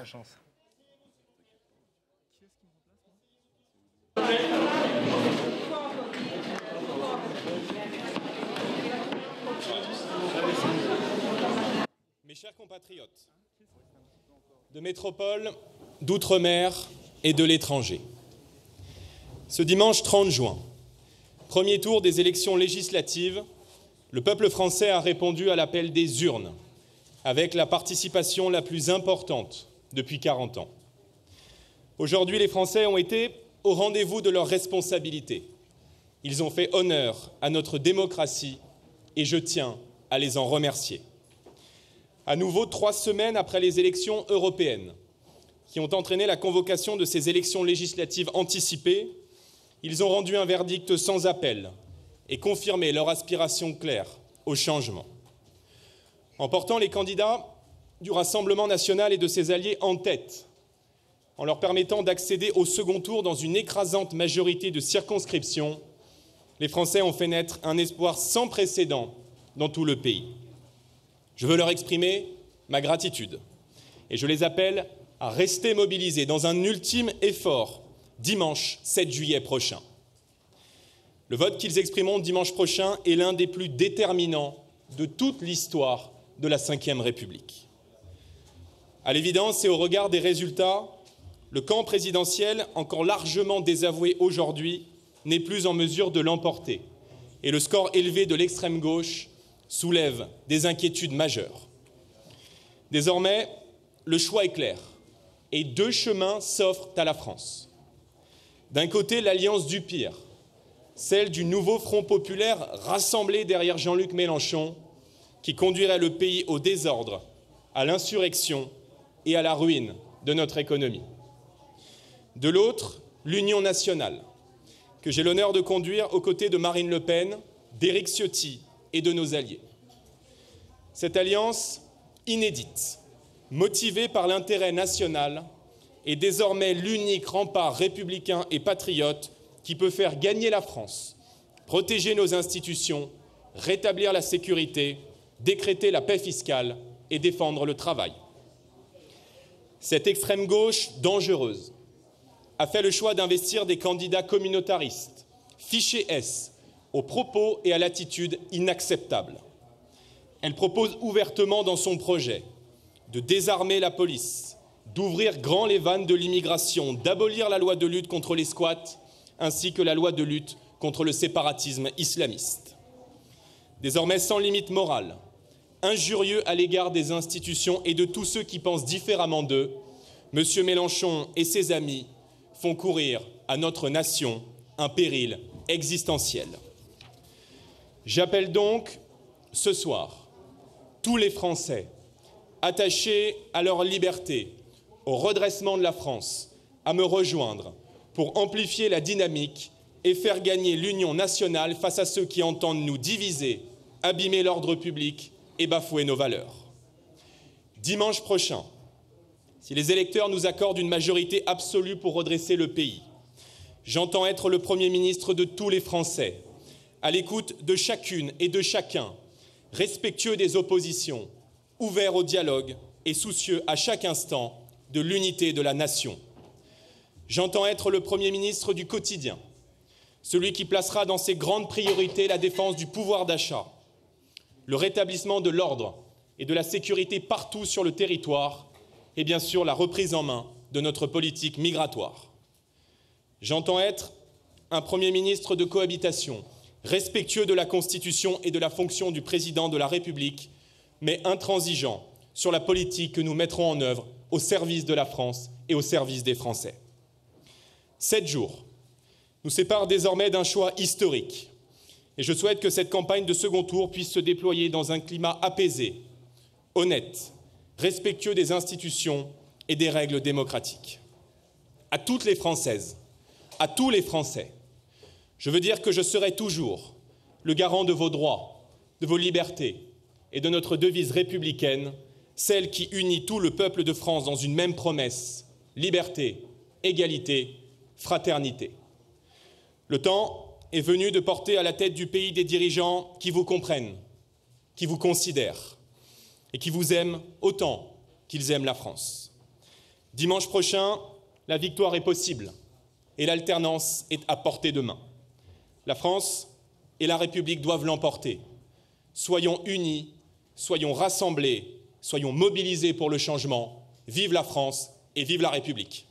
la chance. Mes chers compatriotes, de métropole, d'outre-mer et de l'étranger, ce dimanche 30 juin, premier tour des élections législatives, le peuple français a répondu à l'appel des urnes, avec la participation la plus importante depuis 40 ans. Aujourd'hui, les Français ont été au rendez-vous de leurs responsabilités. Ils ont fait honneur à notre démocratie et je tiens à les en remercier. À nouveau, 3 semaines après les élections européennes, qui ont entraîné la convocation de ces élections législatives anticipées, ils ont rendu un verdict sans appel et confirmé leur aspiration claire au changement. En portant les candidats du Rassemblement national et de ses alliés en tête, en leur permettant d'accéder au second tour dans une écrasante majorité de circonscriptions, les Français ont fait naître un espoir sans précédent dans tout le pays. Je veux leur exprimer ma gratitude et je les appelle à rester mobilisés dans un ultime effort dimanche 7 juillet prochain. Le vote qu'ils exprimeront dimanche prochain est l'un des plus déterminants de toute l'histoire de la Ve République. À l'évidence et au regard des résultats, le camp présidentiel, encore largement désavoué aujourd'hui, n'est plus en mesure de l'emporter et le score élevé de l'extrême gauche soulève des inquiétudes majeures. Désormais, le choix est clair et 2 chemins s'offrent à la France. D'un côté, l'alliance du pire, celle du nouveau Front populaire rassemblé derrière Jean-Luc Mélenchon, qui conduirait le pays au désordre, à l'insurrection et à la ruine de notre économie. De l'autre, l'Union nationale, que j'ai l'honneur de conduire aux côtés de Marine Le Pen, d'Éric Ciotti et de nos alliés. Cette alliance inédite, motivée par l'intérêt national, est désormais l'unique rempart républicain et patriote qui peut faire gagner la France, protéger nos institutions, rétablir la sécurité, décréter la paix fiscale et défendre le travail. Cette extrême gauche dangereuse a fait le choix d'investir des candidats communautaristes, fichés S, aux propos et à l'attitude inacceptables. Elle propose ouvertement dans son projet de désarmer la police, d'ouvrir grand les vannes de l'immigration, d'abolir la loi de lutte contre les squats, ainsi que la loi de lutte contre le séparatisme islamiste. Désormais sans limite morale, injurieux à l'égard des institutions et de tous ceux qui pensent différemment d'eux, M. Mélenchon et ses amis font courir à notre nation un péril existentiel. J'appelle donc ce soir tous les Français attachés à leur liberté, au redressement de la France, à me rejoindre pour amplifier la dynamique et faire gagner l'union nationale face à ceux qui entendent nous diviser, abîmer l'ordre public et bafouer nos valeurs. Dimanche prochain, si les électeurs nous accordent une majorité absolue pour redresser le pays, j'entends être le Premier ministre de tous les Français, à l'écoute de chacune et de chacun, respectueux des oppositions, ouvert au dialogue et soucieux à chaque instant de l'unité de la nation. J'entends être le Premier ministre du quotidien, celui qui placera dans ses grandes priorités la défense du pouvoir d'achat, le rétablissement de l'ordre et de la sécurité partout sur le territoire et bien sûr la reprise en main de notre politique migratoire. J'entends être un Premier ministre de cohabitation, respectueux de la Constitution et de la fonction du président de la République, mais intransigeant sur la politique que nous mettrons en œuvre au service de la France et au service des Français. 7 jours nous séparent désormais d'un choix historique et je souhaite que cette campagne de second tour puisse se déployer dans un climat apaisé, honnête, respectueux des institutions et des règles démocratiques. À toutes les Françaises, à tous les Français, je veux dire que je serai toujours le garant de vos droits, de vos libertés et de notre devise républicaine, celle qui unit tout le peuple de France dans une même promesse, liberté, égalité, fraternité. Le temps est venu de porter à la tête du pays des dirigeants qui vous comprennent, qui vous considèrent et qui vous aiment autant qu'ils aiment la France. Dimanche prochain, la victoire est possible et l'alternance est à portée de main. La France et la République doivent l'emporter. Soyons unis, soyons rassemblés, soyons mobilisés pour le changement. Vive la France et vive la République!